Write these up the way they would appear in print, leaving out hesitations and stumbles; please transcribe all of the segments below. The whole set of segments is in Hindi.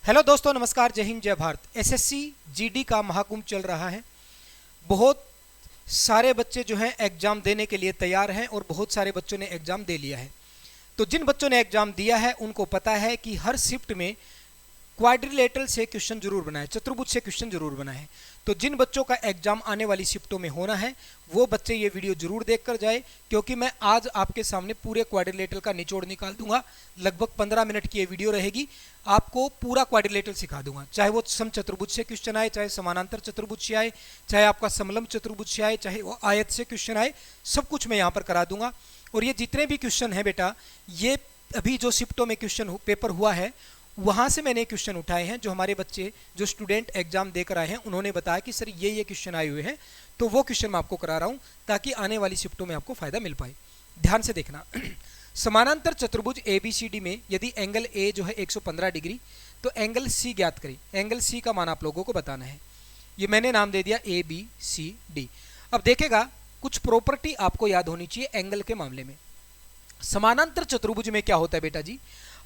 हेलो दोस्तों, नमस्कार, जय हिंद, जय भारत। एसएससी जीडी का महाकुंभ चल रहा है। बहुत सारे बच्चे जो हैं एग्जाम देने के लिए तैयार हैं और बहुत सारे बच्चों ने एग्जाम दे लिया है। तो जिन बच्चों ने एग्जाम दिया है उनको पता है कि हर शिफ्ट में क्वाड्रिलेटरल से क्वेश्चन जरूर बनाए, चतुर्भुज से क्वेश्चन जरूर बनाए। तो जिन बच्चों का एग्जाम आने वाली शिफ्टों में होना है वो बच्चे ये वीडियो जरूर देखकर जाए, क्योंकि मैं आज आपके सामने पूरे क्वाड्रिलेटरल का निचोड़ निकाल दूंगा। लगभग 15 मिनट की ये वीडियो रहेगी। आपको पूरा क्वाड्रिलेटरल सिखा दूंगा, चाहे वो समचतुर्भुज से क्वेश्चन आए, चाहे समानांतर चतुर्भुज से आए, चाहे आपका समलंब चतुर्भुज से आए, चाहे वो आयत से क्वेश्चन आए, सब कुछ मैं यहाँ पर करा दूंगा। और ये जितने भी क्वेश्चन है बेटा, ये अभी जो शिफ्टों में क्वेश्चन पेपर हुआ है वहाँ से मैंने क्वेश्चन उठाए हैं। जो हमारे बच्चे, जो स्टूडेंट एग्जाम देकर आए हैं, उन्होंने बताया कि सर ये क्वेश्चन आए हुए हैं, तो वो क्वेश्चन मैं आपको करा रहा हूँ ताकि आने वाली शिफ्टों में आपको फायदा मिल पाए। ध्यान से देखना। समानांतर चतुर्भुज ABCD में यदि एंगल A जो है 115 डिग्री, तो एंगल C ज्ञात करें। एंगल C का मान आप लोगों को बताना है। ये मैंने नाम दे दिया ABCD। अब देखेगा, कुछ प्रॉपर्टी आपको याद होनी चाहिए एंगल के मामले में। समानांतर चतुर्भुज में क्या होता है बेटा जी,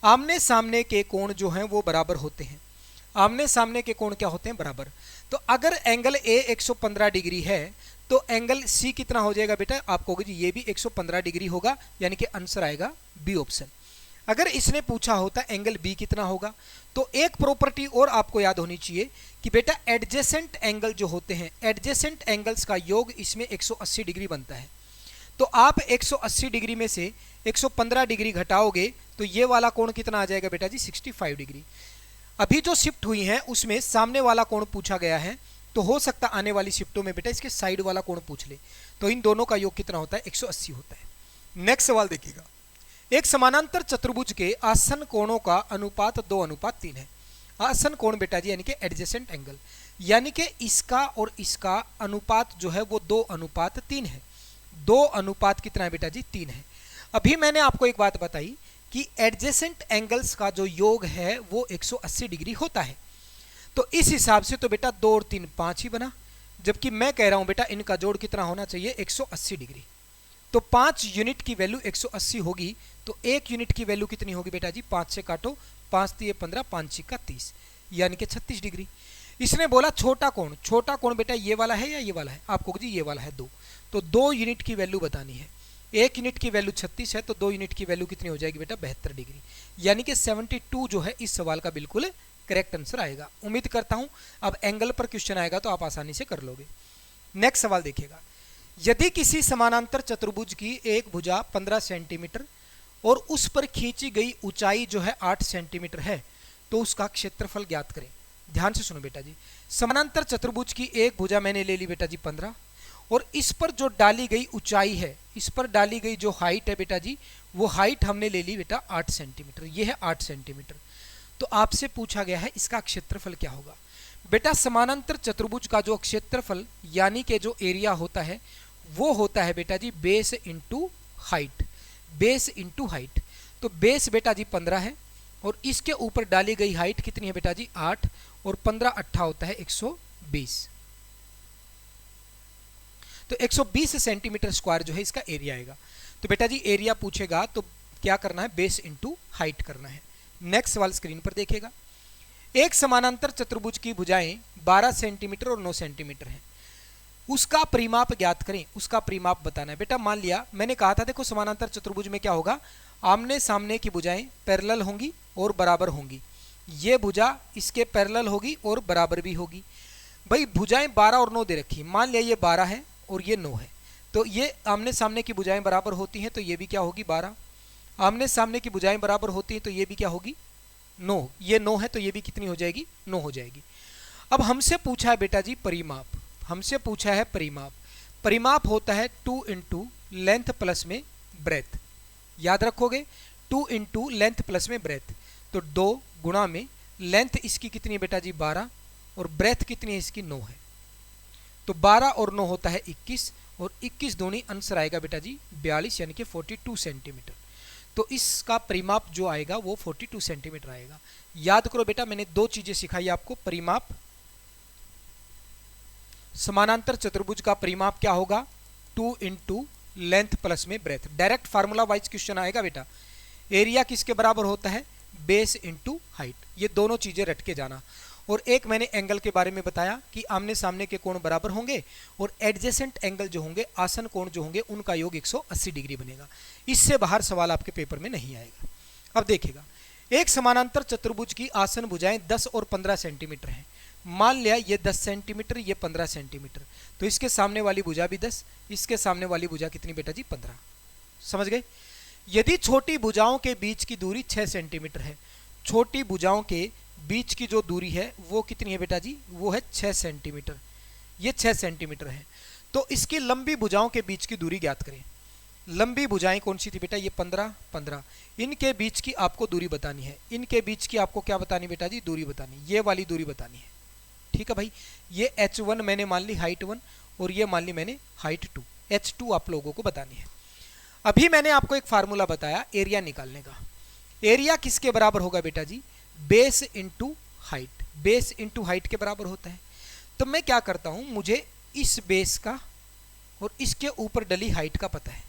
आमने सामने के कोण जो हैं वो बराबर होते हैं। आमने सामने के कोण क्या होते हैं? बराबर। तो अगर एंगल A 115 डिग्री है तो एंगल C कितना हो जाएगा बेटा? आप कहोगे जी ये भी 115 डिग्री होगा, यानी कि आंसर आएगा बी ऑप्शन। अगर इसने पूछा होता एंगल B कितना होगा, तो एक प्रॉपर्टी और आपको याद होनी चाहिए कि बेटा एडजेसेंट एंगल जो होते हैं, एडजेसेंट एंगल्स का योग इसमें 180 डिग्री बनता है। तो आप 180 डिग्री में से 115 डिग्री घटाओगे तो ये वाला कोण कितना आ जाएगा बेटा जी? 65 डिग्री। अभी जो शिफ्ट हुई है उसमें सामने वाला कोण पूछा गया है, तो हो सकता आने वाली शिफ्टों में बेटा इसके साइड वाला कोण पूछ ले, तो इन दोनों का योग कितना होता है? 180 होता है। नेक्स्ट सवाल देखिएगा। एक समानांतर चतुर्भुज के आसन कोणों का अनुपात 2:3 है। आसन कोण बेटा जी यानी कि एडजेसेंट एंगल, यानी कि इसका और इसका अनुपात जो है वो 2:3 है। 2 अनुपात कितना है बेटा जी? 3 है। अभी मैंने आपको एक बात बताई कि एडजेसेंट एंगल्स का जो योग है वो 180 डिग्री होता है। तो इस हिसाब से तो बेटा 2 और 3 5 ही बना, जबकि मैं कह रहा हूं बेटा इनका जोड़ कितना होना चाहिए? 180 डिग्री। तो 5 यूनिट की वैल्यू 180 होगी, तो 1 यूनिट की वैल्यू कितनी होगी बेटा जी? 5 से काटो, 5 × 15, 5 × 30, यानी कि 36 डिग्री। इसने बोला छोटा कोण। छोटा कोण बेटा ये वाला है या ये वाला है? आपको जी ये वाला है 2। तो 2 यूनिट की वैल्यू बतानी है। 1 यूनिट की वैल्यू 36 है, तो 2 यूनिट की वैल्यू कितनी हो जाएगी बेटा? 72 डिग्री, यानी कि 72 जो है इस सवाल का बिल्कुल करेक्ट आंसर आएगा। उम्मीद करता हूं अब एंगल पर क्वेश्चन आएगा तो आप आसानी से कर लोगे। नेक्स्ट सवाल देखिएगा। यदि किसी समानांतर चतुर्भुज की एक भुजा 15 सेंटीमीटर और उस पर खींची गई ऊंचाई जो है 8 सेंटीमीटर है, तो उसका क्षेत्रफल ज्ञात करें। ध्यान से सुनो बेटा जी। समानांतर चतुर्भुज की एक भुजा मैंने ले ली बेटा जी 15, और इस पर जो डाली गई ऊंचाई है, इस पर डाली गई जो हाइट है बेटा जी, वो हाइट हमने ले ली बेटा 8 सेंटीमीटर। ये है 8 सेंटीमीटर। तो आपसे पूछा गया है इसका क्षेत्रफल क्या होगा। बेटा समानांतर चतुर्भुज का जो क्षेत्रफल यानी कि जो एरिया होता है वो होता है बेटा ji base into height. Base into height. तो बेस बेटा जी 15 है और इसके ऊपर डाली गई हाइट कितनी है बेटा जी? 8, और 15 8 होता है 120। तो 120 सेंटीमीटर स्क्वायर जो है इसका एरिया आएगा। तो बेटा जी एरिया पूछेगा तो क्या करना है? बेस इंटू हाइट करना है। नेक्स्ट सवाल स्क्रीन पर देखिएगा। एक समानांतर चतुर्भुज की भुजाएं 12 सेंटीमीटर और 9 सेंटीमीटर हैं। उसका परिमाप ज्ञात करें। उसका परिमाप बताना है। बेटा मान लिया मैंने कहा था, देखो समानांतर चतुर्भुज में क्या होगा, आमने सामने की भुजाएं पैरेलल होंगी और बराबर होंगी। ये भुजा इसके पैरेलल होगी और बराबर भी होगी। भाई भुजाएं 12 और 9 दे रखी। मान लिया ये 12 है और ये 9 है, तो ये आमने सामने की भुजाएं बराबर होती हैं, तो ये भी क्या होगी? 12। आमने सामने की भुजाएं बराबर होती हैं तो ये भी क्या होगी? 9। ये 9 है तो ये भी कितनी हो जाएगी? 9 हो जाएगी। अब हमसे पूछा है बेटा जी परिमाप। हमसे पूछा है परिमाप। परिमाप होता है 2 × लेंथ प्लस में ब्रेथ। याद रखोगे, 2 × लेंथ प्लस में ब्रेथ। तो 2 गुणा में लेंथ इसकी कितनी है बेटा जी? 12, और ब्रेथ कितनी है इसकी? 9 है। तो 12 और 9 होता है 21, और 21 दूनी आंसर आएगा बेटा जी 42, यानी कि 42 सेंटीमीटर। तो इसका परिमाप जो आएगा वो 42 सेंटीमीटर आएगा। याद करो बेटा मैंने 2 चीजें सिखाई आपको। परिमाप, समानांतर चतुर्भुज का परिमाप क्या होगा? 2 × लेंथ प्लस में breadth. Direct formula wise question आएगा बेटा। एरिया किसके बराबर होता है? बेस इंटू हाइट, ये दोनों चीजें रट के जाना। और एक मैंने एंगल के बारे में बताया कि आमने सामने के कोण बराबर होंगे और एडजेसेंट एंगल जो होंगे, आसन कोण जो होंगे, उनका योग 180 डिग्री बनेगा। इससे बाहर सवाल आपके पेपर में नहीं आएगा। अब देखिएगा, एक समानांतर चतुर्भुज की आसन भुजाएं 10 और 15 सेंटीमीटर हैं। मान लिया ये 10 सेंटीमीटर, ये 15 सेंटीमीटर, तो इसके सामने वाली भुजा भी 10, इसके सामने वाली भुजा कितनी बेटा जी? 15। समझ गए? यदि छोटी भुजाओं के बीच की दूरी 6 सेंटीमीटर है, छोटी भुजाओं के बीच की जो दूरी है वो कितनी है बेटा जी? वो है 6 सेंटीमीटर। ये 6 सेंटीमीटर है, तो इसकी लंबी भुजाओं के बीच की दूरी ज्ञात करें। लंबी भुजाएं कौन सी थी बेटा? ये 15 15। इनके बीच की आपको दूरी बतानी है। इनके बीच की आपको क्या बतानी बेटा जी? दूरी बतानी, ये वाली दूरी बतानी है। ठीक है भाई, ये h1 मैंने मान ली हाइट 1 और ये मान ली मैंने हाइट 2, h2 आप लोगों को बतानी है। अभी मैंने आपको एक फार्मूला बताया एरिया निकालने का। एरिया किसके बराबर होगा बेटा ji? Base into height. Base into height के बराबर होता है। तो मैं क्या करता हूं, मुझे इस बेस का और इसके ऊपर डली हाइट का पता है,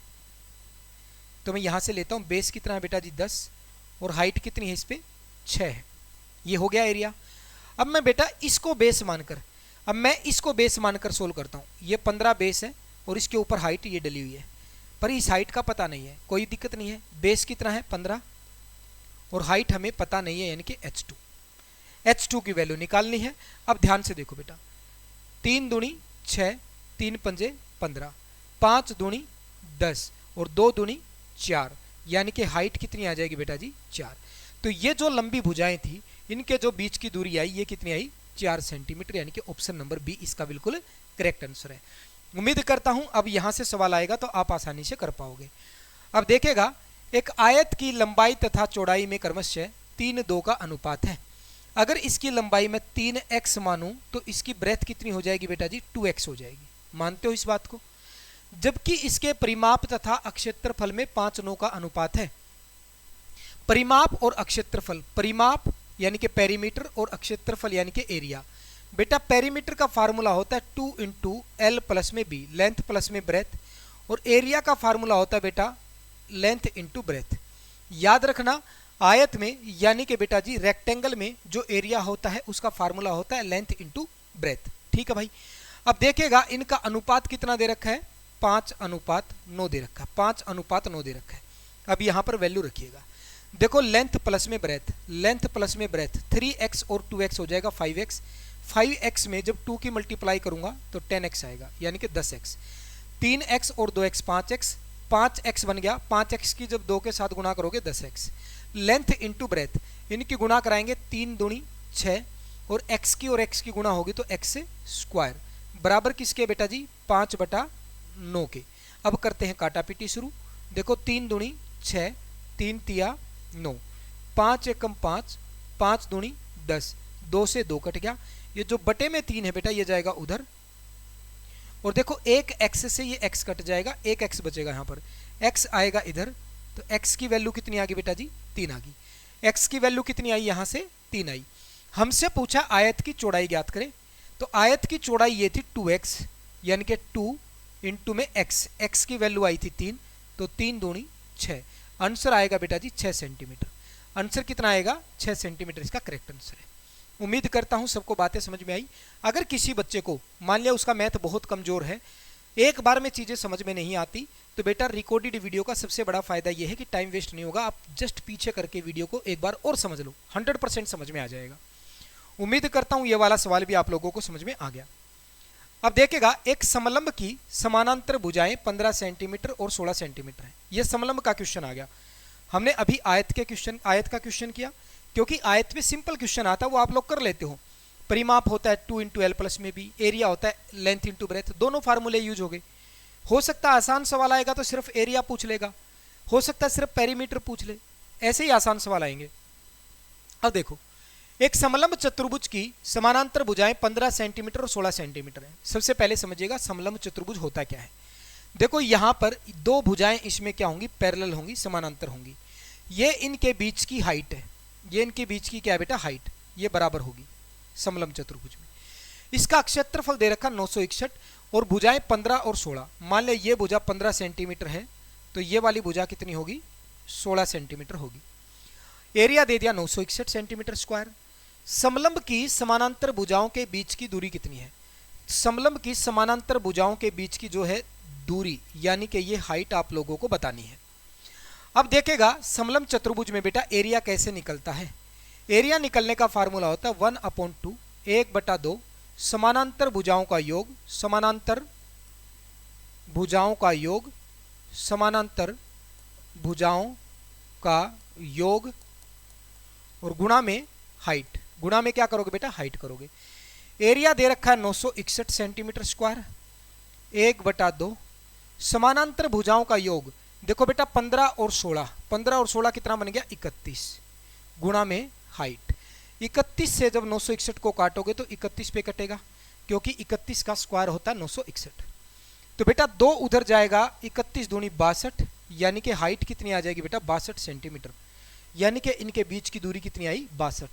तो मैं यहां से लेता हूं। बेस कितना है बेटा जी? 10 और हाइट कितनी है इस पे? 6 है। ये हो गया एरिया। अब मैं बेटा इसको बेस मानकर, अब मैं इसको बेस मानकर सोल्व करता हूं। ये 15 बेस है और इसके ऊपर हाइट ये डली हुई है, पर इस हाइट का पता नहीं है। कोई दिक्कत नहीं है, बेस कितना है? 15 और हाइट हमें पता नहीं है, यानी कि h2। h2 की वैल्यू निकालनी है। अब ध्यान से देखो बेटा, 3 दूनी 6, 3 पंजे 15, 5 दूनी 10 और 2 दूनी 4, यानी कि हाइट कितनी आ जाएगी बेटा जी? 4। तो ये जो लंबी भुजाएं थी, इनके जो बीच की दूरी आई, ये कितनी आई? 4 सेंटीमीटर, यानी कि ऑप्शन नंबर बी इसका बिल्कुल करेक्ट आंसर है। उम्मीद करता हूं अब यहां से सवाल आएगा तो आप आसानी से कर पाओगे। अब देखेगा, एक आयत की लंबाई तथा चौड़ाई में क्रमशः 3:2 का अनुपात है। अगर इसकी लंबाई में 3x मानूं तो इसकी ब्रेथ कितनी हो जाएगी बेटा जी? 2x हो जाएगी। मानते हो इस बात को? जबकि इसके परिमाप तथा अक्षेत्रफल में 5:9 का अनुपात है। परिमाप और अक्षेत्रफल, परिमाप यानी कि पेरीमीटर और अक्षेत्रफल यानी कि एरिया। बेटा पेरीमीटर का फार्मूला होता है 2 इंटू एल प्लस में बी, लेंथ प्लस में ब्रेथ, और एरिया का फार्मूला होता है बेटा लेंथ इंटू ब्रेथ। याद रखना, आयत में यानी कि बेटा जी रेक्टेंगल में जो एरिया होता है उसका फार्मूला होता है लेंथ इंटू ब्रेथ। ठीक है भाई। अब देखेगा इनका अनुपात कितना दे रखा है? 5:9 दे रखा है। 5:9 दे रखा है। अब यहां पर वैल्यू रखिएगा। देखो लेंथ प्लस में ब्रेथ, लेंथ प्लस में ब्रेथ, 3x और 2x हो जाएगा 5x। 5x में जब 2 की मल्टीप्लाई करूंगा तो 10x आएगा, यानी कि 10x। 3x और 2x 5x, 5x बन गया। 5x की जब 2 के साथ गुणा करोगे 10x। लेंथ इंटू ब्रेथ, इनकी गुणा कराएंगे 3 दूनी 6 और x की और x की गुणा होगी तो x से स्क्वायर बराबर किसके बेटा जी? 5/9 के। अब करते हैं काटा पीटी शुरू। देखो 3 दूनी 6, 3 तिया 9, 5 एकम 5, 5 दूनी 10, 2 से 2 कट गया। ये जो बटे में 3 है बेटा ये जाएगा उधर, और देखो एक x से ये x कट जाएगा, एक x बचेगा यहाँ पर, x आएगा इधर, तो x की वैल्यू कितनी आ गई बेटा जी? 3 आ गई। x की वैल्यू कितनी आई? यहाँ से 3 आई। हमसे पूछा आयत की चौड़ाई ज्ञात करें, तो आयत की चौड़ाई ये थी 2x, यानी कि 2 इंटू में x की वैल्यू आई थी 3, तो 3 दूनी 6। आंसर आएगा बेटा जी 6 सेंटीमीटर। आंसर कितना आएगा? 6 सेंटीमीटर इसका करेक्ट आंसर है। उम्मीद करता हूं सबको बातें समझ में आई। अगर किसी बच्चे को मान लिया उसका मैथ बहुत कमजोर है, एक बार में चीजें समझ में नहीं आती, तो बेटा रिकॉर्डेड वीडियो का सबसे बड़ा फायदा यह है कि टाइम वेस्ट नहीं होगा। आप जस्ट पीछे करके वीडियो को एक बार और समझ लो, 100% समझ में आ जाएगा। उम्मीद करता हूं यह वाला सवाल भी आप लोगों को समझ में आ गया। अब देखेगा, एक समलंब की समानांतर भुजाएं 15 सेंटीमीटर और 16 सेंटीमीटर है। यह समलंब का क्वेश्चन आ गया। हमने अभी आयत का क्वेश्चन किया, क्योंकि आयत में सिंपल क्वेश्चन आता है वो आप लोग कर लेते हो। परिमाप होता है 2 इंटू एल प्लस में बी, एरिया होता है लेंथ इंटू ब्रेथ, दोनों फार्मूले यूज हो गए। हो सकता है आसान सवाल आएगा तो सिर्फ एरिया पूछ लेगा, हो सकता है सिर्फ पेरीमीटर पूछ ले, ऐसे ही आसान सवाल आएंगे। अब देखो, एक समलंब चतुर्भुज की समानांतर भुजाएं 15 सेंटीमीटर और 16 सेंटीमीटर है। सबसे पहले समझिएगा समलंब चतुर्भुज होता क्या है। देखो यहां पर दो भुजाएं इसमें क्या होंगी? पैरेलल होंगी, समानांतर होंगी। ये इनके बीच की हाइट है, ये इनके बीच की क्या है बेटा? हाइट, ये बराबर होगी समलंब चतुर्भुज में। इसका क्षेत्रफल दे रखा 961 और भुजाएं 15 और 16। मान ले ये भुजा 15 सेंटीमीटर है तो ये वाली भुजा कितनी होगी? 16 सेंटीमीटर होगी। एरिया दे दिया 961 सेंटीमीटर स्क्वायर। समलंब की समानांतर भुजाओं के बीच की दूरी कितनी है? समलंब की समानांतर भुजाओं के बीच की जो है दूरी, यानी कि ये हाइट आप लोगों को बतानी है। अब देखेगा समलंब चतुर्भुज में बेटा एरिया कैसे निकलता है। एरिया निकलने का फार्मूला होता है 1/2, 1/2 समानांतर भुजाओं का योग, समानांतर भुजाओं का योग, समानांतर भुजाओं का योग और गुणा में हाइट। गुणा में क्या करोगे बेटा? हाइट करोगे। एरिया दे रखा है 961 सेंटीमीटर स्क्वायर, 1/2 समानांतर भुजाओं का योग। देखो बेटा 15 और 16, 15 और 16 कितना बन गया? 31 गुणा में हाइट। 31 से जब 961 को काटोगे तो 31 पे कटेगा, क्योंकि 31 का स्क्वायर होता है 961। तो बेटा 2 उधर जाएगा, 31 दूनी 62, यानी कि हाइट कितनी आ जाएगी बेटा? 62 सेंटीमीटर, यानी कि इनके बीच की दूरी कितनी आई? 62।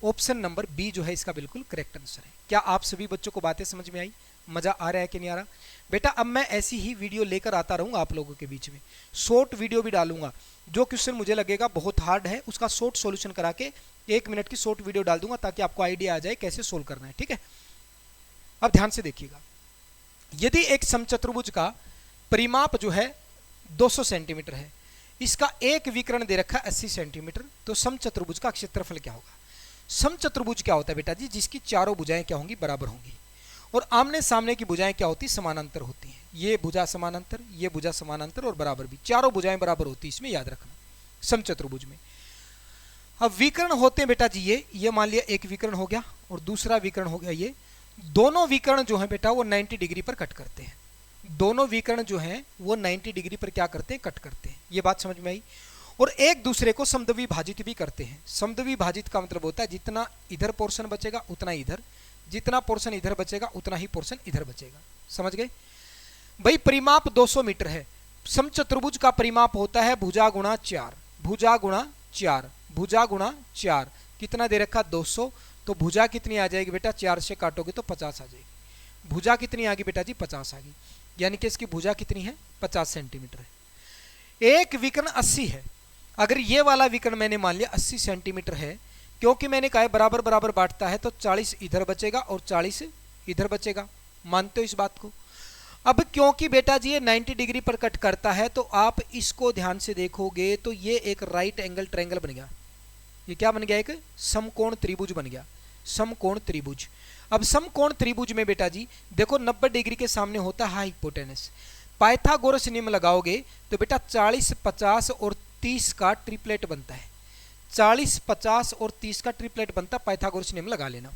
ऑप्शन नंबर बी जो है इसका बिल्कुल करेक्ट आंसर है। क्या आप सभी बच्चों को बातें समझ में आई? मजा आ रहा है कि नहीं आ रहा? बेटा अब मैं ऐसी ही वीडियो लेकर आता रहूंगा आप लोगों के बीच में, शॉर्ट वीडियो भी डालूंगा। जो क्वेश्चन मुझे लगेगा बहुत हार्ड है उसका शॉर्ट सॉल्यूशन करा के 1 मिनट की शॉर्ट वीडियो डाल दूंगा, ताकि आपको आइडिया आ जाए कैसे सोल्व करना है। ठीक है, अब ध्यान से देखिएगा। यदि एक समचतुर्भुज का परिमाप जो है 200 सेंटीमीटर है, इसका एक विकर्ण दे रखा है 80 सेंटीमीटर, तो समचतुर्भुज का क्षेत्रफल क्या होगा? समचतुर्भुज क्या होता है बेटा जी? जिसकी चारों भुजाएं क्या होंगी? बराबर होंगी, और आमने सामने की भुजाएं क्या होती? समानांतर होती हैं। ये भुजा समानांतर, ये भुजा समानांतर और बराबर भी, चारों भुजाएं बराबर होती है, इसमें याद रखना समचतुर्भुज में। अब विकर्ण होते हैं बेटा जी ये मान लिया एक विकर्ण हो गया और दूसरा विकर्ण हो गया ये। दोनों विकर्ण जो है बेटा वो 90 डिग्री पर कट करते हैं। दोनों विकर्ण जो हैं वो 90 डिग्री पर क्या करते हैं? कट करते हैं। ये बात समझ में आई? और एक दूसरे को समद्विभाजित भी करते हैं। समद्विभाजित का मतलब होता है जितना इधर पोर्शन बचेगा उतना इधर, जितना पोर्शन इधर बचेगा उतना ही पोर्शन इधर बचेगा। समझ गए भाई? परिमाप 200 मीटर है। समचतुर्भुज का परिमाप होता है भुजा गुणा 4, भुजा गुणा 4, भुजा गुणा 4। कितना दे रखा? 200। तो भुजा कितनी आ जाएगी बेटा? 4 से काटोगे तो 50 आ जाएगी। भुजा कितनी आ गई बेटा जी? 50 आ गई, यानी कि इसकी भुजा कितनी है? 50 सेंटीमीटर है। एक विकर्ण 80 है। अगर ये वाला विकर्ण मैंने मान लिया 80 सेंटीमीटर है, क्योंकि मैंने कहा बराबर बराबर बांटता है, तो 40 इधर बचेगा और 40 इधर बचेगा। मानते हो इस बात को? अब क्योंकि बेटा जी ये 90 डिग्री पर कट करता है, तो आप इसको ध्यान से देखोगे तो ये एक राइट एंगल ट्रायंगल बन गया। ये क्या बन गया? एक समकोण त्रिभुज बन गया, समकोण त्रिभुज। अब समकोण त्रिभुज में बेटा जी देखो 90 डिग्री के सामने होता है हाइपोटेनस। पाइथागोरस नियम लगाओगे तो बेटा 40, 50 और 30 का ट्रिपलेट बनता है। 40, 50 और 30 का ट्रिपलेट बनता, पाइथागोरस नियम लगा लेना।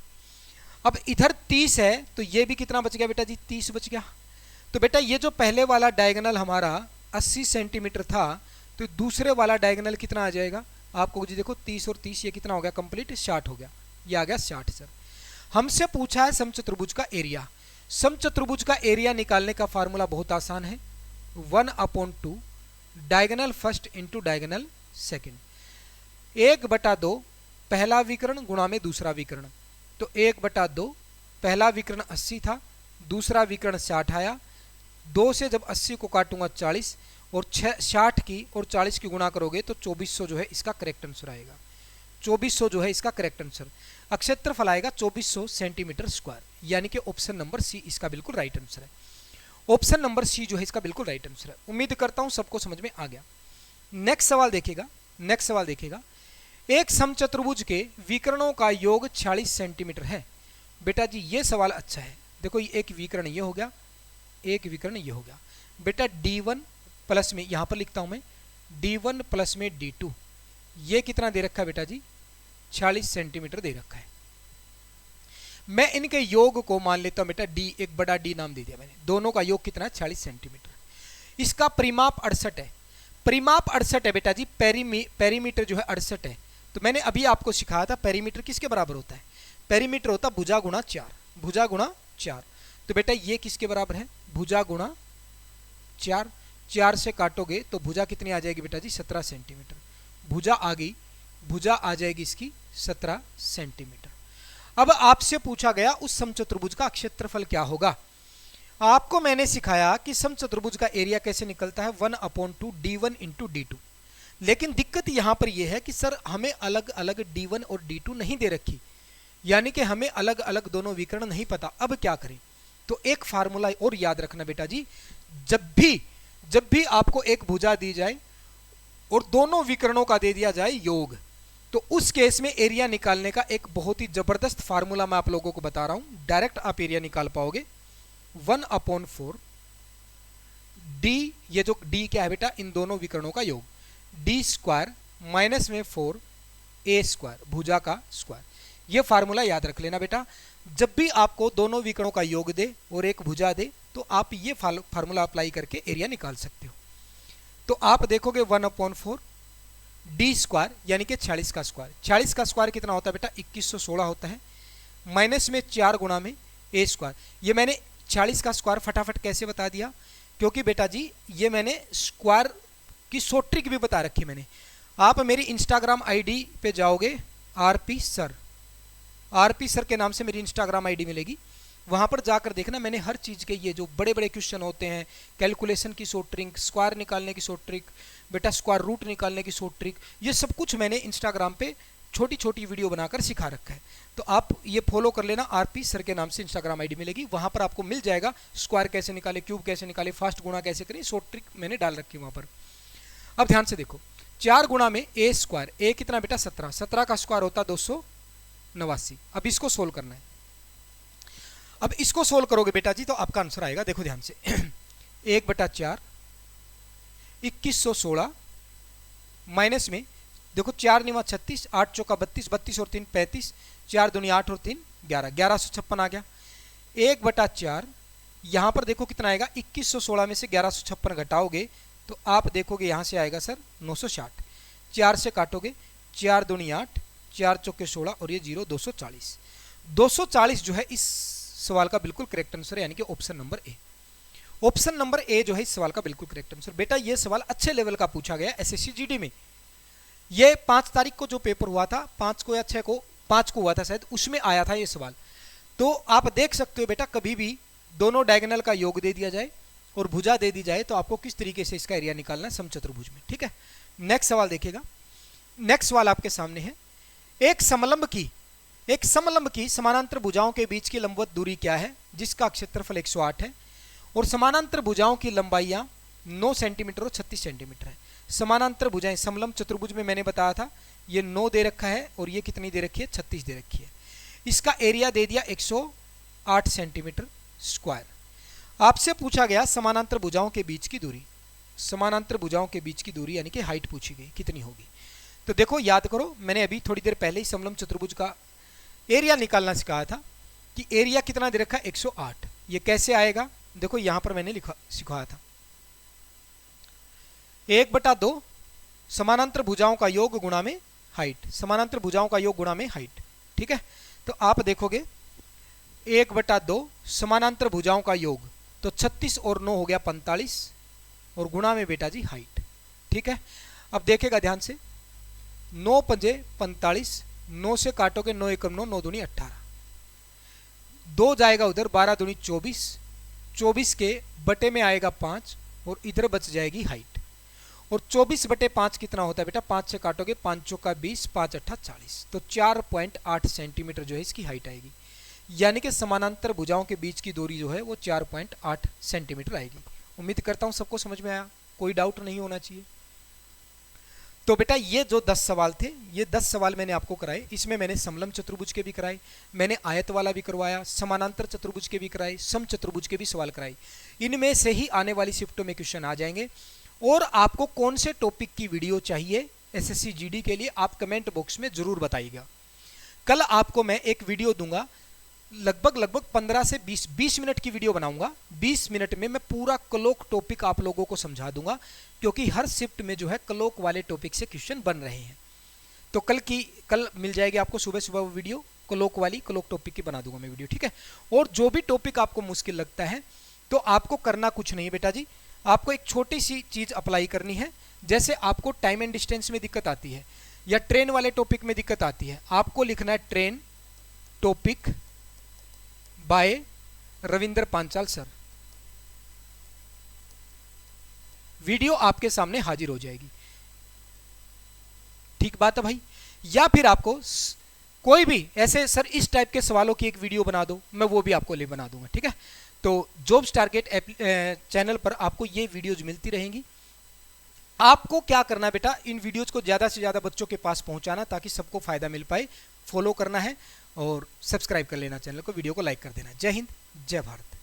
अब इधर 30 है तो ये भी कितना बच गया बेटा जी? 30 बच गया। तो बेटा ये जो पहले वाला डायगोनल हमारा 80 सेंटीमीटर था, तो दूसरे वाला डायगोनल कितना आ जाएगा आपको जी? देखो 30 और 30 ये कितना हो गया? कंप्लीट 60 हो गया। ये आ गया 60 सर। हमसे पूछा है समचतुर्भुज का एरिया। समचतुर्भुज का एरिया निकालने का फार्मूला बहुत आसान है, 1/2 diagonal first into diagonal second. 1/2 पहला विकर्ण गुणा में दूसरा विकर्ण, तो 1/2 पहला विकर्ण 80 था, दूसरा विकर्ण 60 आया। 2 से जब 80 को काटूंगा 40 और 60 की और 40 की गुणा करोगे तो 2400 जो है इसका करेक्ट आंसर आएगा। 2400 जो है इसका करेक्ट आंसर। क्षेत्रफल आएगा 2400 सेंटीमीटर स्क्वायर, यानी कि ऑप्शन नंबर सी इसका बिल्कुल राइट आंसर है। ऑप्शन नंबर सी जो है इसका बिल्कुल राइट आंसर है। उम्मीद करता हूं सबको समझ में आ गया। नेक्स्ट सवाल देखिएगा, नेक्स्ट सवाल देखिएगा। एक समचतुर्भुज के विकर्णों का योग 46 सेंटीमीटर है। बेटा जी ये सवाल अच्छा है। देखो एक विकर्ण ये हो गया, एक विकर्ण ये हो गया। बेटा D1 प्लस में यहां पर लिखता हूं मैं D1 प्लस में D2, ये कितना दे रखा है बेटा जी? 46 सेंटीमीटर दे रखा है। मैं इनके योग को मान लेता हूं बेटा D, एक बड़ा D नाम दे दिया मैंने। दोनों का योग कितना है? 40 सेंटीमीटर। इसका परिमाप 68 है। परिमाप 68 है बेटा जी। पेरीमीटर जो है 68 है। तो मैंने अभी आपको सिखाया था पेरीमीटर किसके बराबर होता है? पेरीमीटर होता भुजा गुणा 4, भुजा गुणा 4। तो बेटा ये किसके बराबर है? भुजा गुणा 4। 4 से काटोगे तो भुजा कितनी आ जाएगी बेटा जी? 17 सेंटीमीटर। भुजा आ गई, भुजा आ जाएगी इसकी 17 सेंटीमीटर। अब आपसे पूछा गया उस समचतुर्भुज का क्षेत्रफल क्या होगा। आपको मैंने सिखाया कि समचतुर्भुज का एरिया कैसे निकलता है, 1/2 D1 इंटू D2। लेकिन दिक्कत यहां पर यह है कि सर हमें अलग अलग D1 और D2 नहीं दे रखी, यानी कि हमें अलग अलग दोनों विकर्ण नहीं पता, अब क्या करें। तो एक फार्मूला और याद रखना बेटा जी, जब भी आपको एक भुजा दी जाए और दोनों विकर्णों का दे दिया जाए योग, तो उस केस में एरिया निकालने का एक बहुत ही जबरदस्त फार्मूला मैं आप लोगों को बता रहा हूं, डायरेक्ट आप एरिया निकाल पाओगे। 1/4 डी, ये जो डी क्या है बेटा, इन दोनों विकर्णों का योग, डी स्क्वायर माइनस में 4 ए स्क्वायर, भुजा का स्क्वायर। ये फार्मूला याद रख लेना बेटा, जब भी आपको दोनों विकर्णों का योग दे और एक भुजा दे तो आप ये फार्मूला अप्लाई करके एरिया निकाल सकते हो। तो आप देखोगे 1/4 डी स्क्वायर यानी कि 46 का स्क्वायर, 46 का स्क्वायर कितना होता है बेटा, 2116 होता है, माइनस में 4 गुणा में ए स्क्वायर। ये मैंने 40 का स्क्वायर फटाफट कैसे बता दिया, क्योंकि बेटा जी ये मैंने स्क्वायर की शॉर्ट ट्रिक भी बता रखी मैंने। आप मेरी इंस्टाग्राम आईडी पे जाओगे, आरपी सर के नाम से मेरी इंस्टाग्राम आईडी मिलेगी, वहां पर जाकर देखना, मैंने हर चीज़ के ये जो बड़े बड़े क्वेश्चन होते हैं, कैलकुलेशन की शॉर्ट ट्रिक, स्क्वायर निकालने की शॉर्ट ट्रिक, बेटा स्क्वायर रूट निकालने की शॉर्ट ट्रिक, ये सब कुछ मैंने इंस्टाग्राम पे छोटी छोटी वीडियो बनाकर सिखा रखा है। तो आप ये फॉलो कर लेना, आरपी सर के नाम से इंस्टाग्राम आईडी मिलेगी, वहां पर आपको मिल जाएगा स्क्वायर कैसे निकाले, क्यूब कैसे निकाले, फास्ट गुणा कैसे करें, शॉर्ट ट्रिक मैंने डाल रखी है वहां पर। अब ध्यान से देखो, 4 गुणा में ए स्क्वायर, ए कितना बेटा 17, 17 का स्क्वायर होता 289। अब इसको सोल्व करना है। अब इसको सोल्व करोगे बेटा जी तो आपका आंसर आएगा, देखो ध्यान से 1/4 2116 माइनस में देखो 4 9 36, 8 चौका 32, 32 और 3 35, 4 दूनी 8 और 3 11, 1156 आ गया। 1/4 यहां पर देखो कितना आएगा, 2116 में से 1156 घटाओगे तो आप देखोगे यहां से आएगा सर 960, 4 से काटोगे 4 दूनी 8, 4 चौके 16 और ये 0 240, 240 जो है इस सवाल का बिल्कुल करेक्ट आंसर है, यानी कि option number A. Option number A जो है इस सवाल का बिल्कुल करेक्ट आंसर। बेटा ये सवाल अच्छे लेवल का पूछा गया एसएससी जीडी में, ये 5 तारीख को जो पेपर हुआ था, 5 को या 6 को, 5 को हुआ था शायद, उसमें आया था ये सवाल। तो आप देख सकते हो बेटा, कभी भी दोनों डायगोनल का योग दे दिया जाए और भुजा दे दी जाए तो आपको किस तरीके से इसका एरिया निकालना है समचतुर्भुज में, ठीक है। नेक्स्ट सवाल देखिएगा, नेक्स्ट सवाल आपके सामने है, एक समलंब की समानांतर भुजाओं के बीच की लंबवत दूरी क्या है, जिसका क्षेत्रफल 108 है और समानांतर भुजाओं की लंबाइयां 9 सेंटीमीटर और 36 सेंटीमीटर है। समानांतर भुजाएं समलंब चतुर्भुज में मैंने बताया था, ये 9 दे रखा है और ये कितनी दे रखी है, 36 दे रखी है। इसका एरिया दे दिया 108 सेंटीमीटर स्क्वायर। आपसे पूछा गया समानांतर भुजाओं के बीच की दूरी, समानांतर भुजाओं के बीच की दूरी यानी कि हाइट पूछी गई, कितनी होगी। तो देखो याद करो, मैंने अभी थोड़ी देर पहले ही समलंब चतुर्भुज का एरिया निकालना सिखाया था कि एरिया कितना दे रखा है 108। ये कैसे आएगा, देखो यहां पर मैंने सिखाया था 1/2 समानांतर भुजाओं का योग गुणा में हाइट, समानांतर भुजाओं का योग गुणा में हाइट, ठीक है। तो आप देखोगे 1/2 समानांतर भुजाओं का योग, तो 36 और 9 हो गया 45 और गुणा में बेटा जी हाइट, ठीक है। अब देखेगा ध्यान से, 9 पंजे 45, 9 से काटोगे 9 एकम 9, 9 दूनी 18, 2 जाएगा उधर, 12 दूनी 24, 24 के बटे में आएगा 5 और इधर बच जाएगी हाइट। और 24/5 कितना होता है बेटा, 5 से काटोगे 5 चौका 20, 5 अट्ठा 40, तो 4.8 सेंटीमीटर जो है इसकी हाइट आएगी, यानी कि समानांतर भुजाओं के बीच की दूरी जो है वो 4.8 सेंटीमीटर आएगी। उम्मीद करता हूं सबको समझ में आया, कोई डाउट नहीं होना चाहिए। तो बेटा ये जो 10 सवाल थे, ये 10 सवाल मैंने आपको कराए, इसमें मैंने समलंब चतुर्भुज के भी कराए, मैंने आयत वाला भी करवाया, समानांतर चतुर्भुज के भी कराए, समचतुर्भुज के भी सवाल कराए। इनमें से ही आने वाली शिफ्टों में क्वेश्चन आ जाएंगे। और आपको कौन से टॉपिक की वीडियो चाहिए एसएससी जीडी के लिए, आप कमेंट बॉक्स में जरूर बताइएगा। कल आपको मैं एक वीडियो दूंगा, लगभग 15 से 20 मिनट की वीडियो बनाऊंगा। 20 मिनट में मैं पूरा क्लोक टॉपिक आप लोगों को समझा दूंगा, क्योंकि हर शिफ्ट में जो है क्लोक वाले टॉपिक से क्वेश्चन बन रहे हैं। तो कल मिल जाएगी आपको सुबह सुबह वो वीडियो, क्लोक वाली, क्लोक टॉपिक की बना दूंगा मैं वीडियो, ठीक है। और जो भी टॉपिक आपको मुश्किल लगता है तो आपको करना कुछ नहीं बेटा जी, आपको एक छोटी सी चीज अप्लाई करनी है। जैसे आपको टाइम एंड डिस्टेंस में दिक्कत आती है या ट्रेन वाले टॉपिक में दिक्कत आती है, आपको लिखना है train topic by Ravindra Panchal sir. Video आपके सामने हाजिर हो जाएगी। ठीक बात है भाई। या फिर आपको कोई भी ऐसे सर इस टाइप के सवालों की एक वीडियो बना दो, मैं वो भी आपको ले बना दूंगा, ठीक है। तो जॉब्स टारगेट चैनल पर आपको ये वीडियोज मिलती रहेंगी। आपको क्या करना है बेटा, इन वीडियोज को ज़्यादा से ज़्यादा बच्चों के पास पहुंचाना ताकि सबको फायदा मिल पाए। फॉलो करना है और सब्सक्राइब कर लेना चैनल को, वीडियो को लाइक कर देना। जय हिंद, जय भारत।